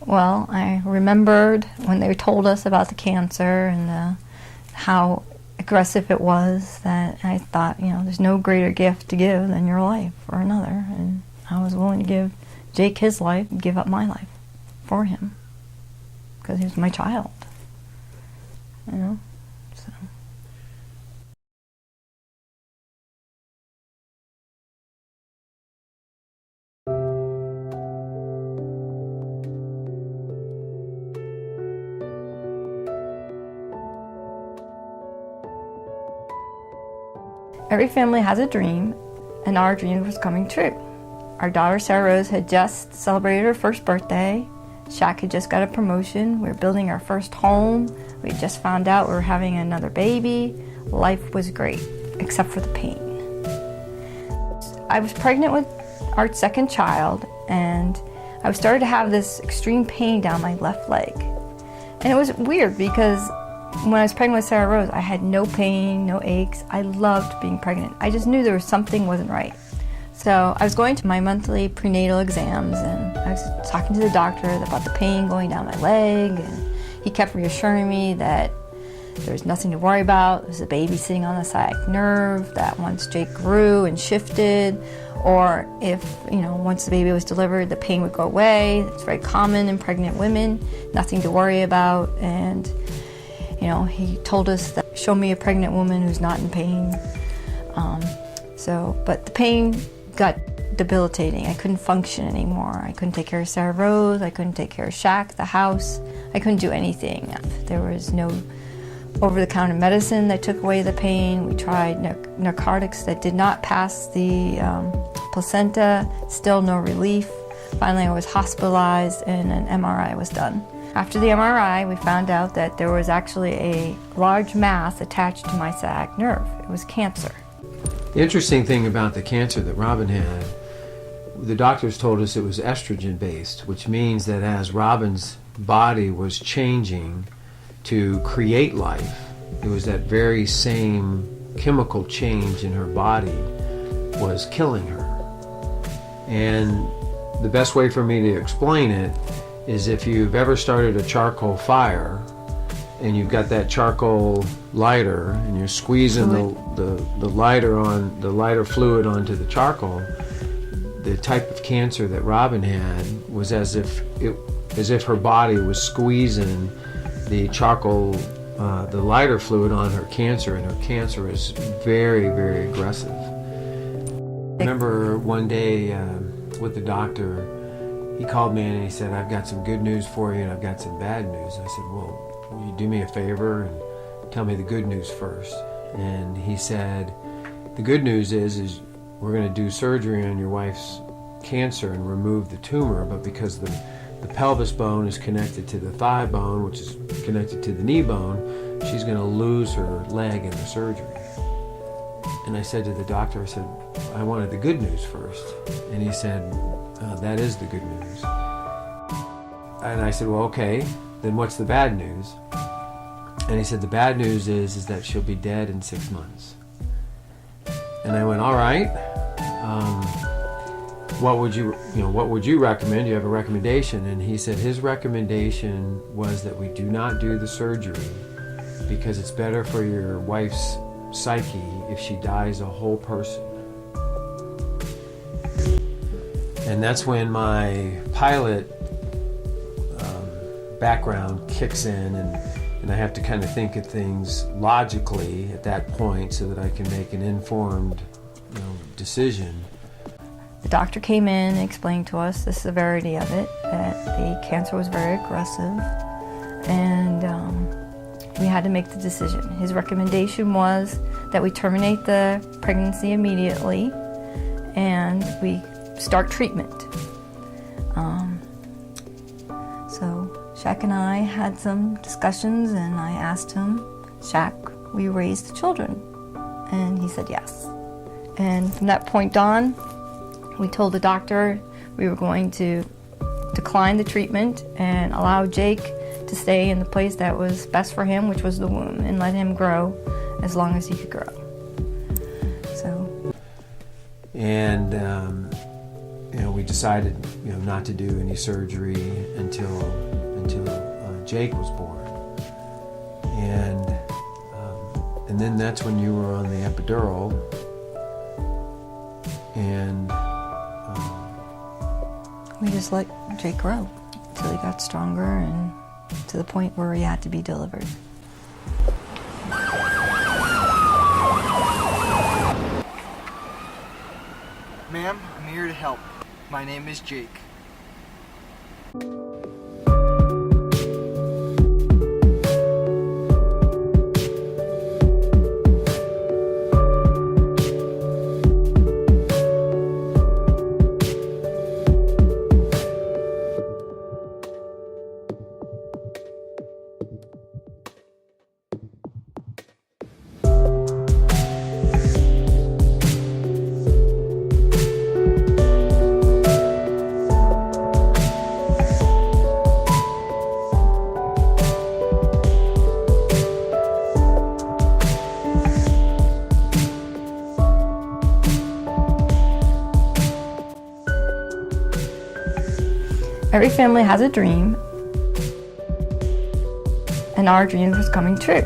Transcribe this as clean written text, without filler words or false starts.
Well, I remembered when they told us about the cancer and how aggressive it was, that I thought, there's no greater gift to give than your life for another. And I was willing to give Jake his life, give up my life for him, because he was my child. So. Every family has a dream, and our dream was coming true. Our daughter Sarah Rose had just celebrated her first birthday. Shaq had just got a promotion. We were building our first home. We had just found out we were having another baby. Life was great, except for the pain. I was pregnant with our second child, and I started to have this extreme pain down my left leg. And it was weird because when I was pregnant with Sarah Rose, I had no pain, no aches. I loved being pregnant. I just knew there was something wasn't right. So I was going to my monthly prenatal exams, and I was talking to the doctor about the pain going down my leg, and he kept reassuring me that there was nothing to worry about. There's a baby sitting on the sciatic nerve, that once Jake grew and shifted, or if, once the baby was delivered, the pain would go away. It's very common in pregnant women, nothing to worry about. And he told us that, show me a pregnant woman who's not in pain. But the pain got debilitating. I couldn't function anymore. I couldn't take care of Sarah Rose. I couldn't take care of Shaq, the house. I couldn't do anything. There was no over-the-counter medicine that took away the pain. We tried narcotics that did not pass the placenta. Still no relief. Finally, I was hospitalized, and an MRI was done. After the MRI, we found out that there was actually a large mass attached to my sciatic nerve. It was cancer. The interesting thing about the cancer that Robin had, the doctors told us it was estrogen-based, which means that as Robin's body was changing to create life, it was that very same chemical change in her body was killing her. And the best way for me to explain it is if you've ever started a charcoal fire and you've got that charcoal lighter and you're squeezing the lighter fluid onto the charcoal, the type of cancer that Robin had was as if her body was squeezing the charcoal, the lighter fluid on her cancer, and her cancer is very, very aggressive. I remember one day with the doctor, he called me in and he said, I've got some good news for you and I've got some bad news. I said, well, will you do me a favor and tell me the good news first? And he said, the good news is we're going to do surgery on your wife's cancer and remove the tumor, but because the pelvis bone is connected to the thigh bone, which is connected to the knee bone, she's going to lose her leg in the surgery. And I said to the doctor, I said, I wanted the good news first. And he said, that is the good news. And I said, well, okay, then what's the bad news? And he said, the bad news is that she'll be dead in 6 months. And I went, all right. What would you recommend? Do you have a recommendation? And he said his recommendation was that we do not do the surgery because it's better for your wife's psyche if she dies a whole person. And that's when my pilot background kicks in, and I have to kind of think of things logically at that point so that I can make an informed decision. The doctor came in and explained to us the severity of it, that the cancer was very aggressive, and we had to make the decision. His recommendation was that we terminate the pregnancy immediately and we start treatment. So Shaq and I had some discussions, and I asked him, Shaq, will you raise the children? And he said yes. And from that point on, we told the doctor we were going to decline the treatment and allow Jake to stay in the place that was best for him, which was the womb, and let him grow as long as he could grow. So. And we decided, not to do any surgery until Jake was born, and then that's when you were on the epidural, and we just let Jake grow until he got stronger and to the point where he had to be delivered. Ma'am, I'm here to help. My name is Jake. Every family has a dream, and our dream was coming true.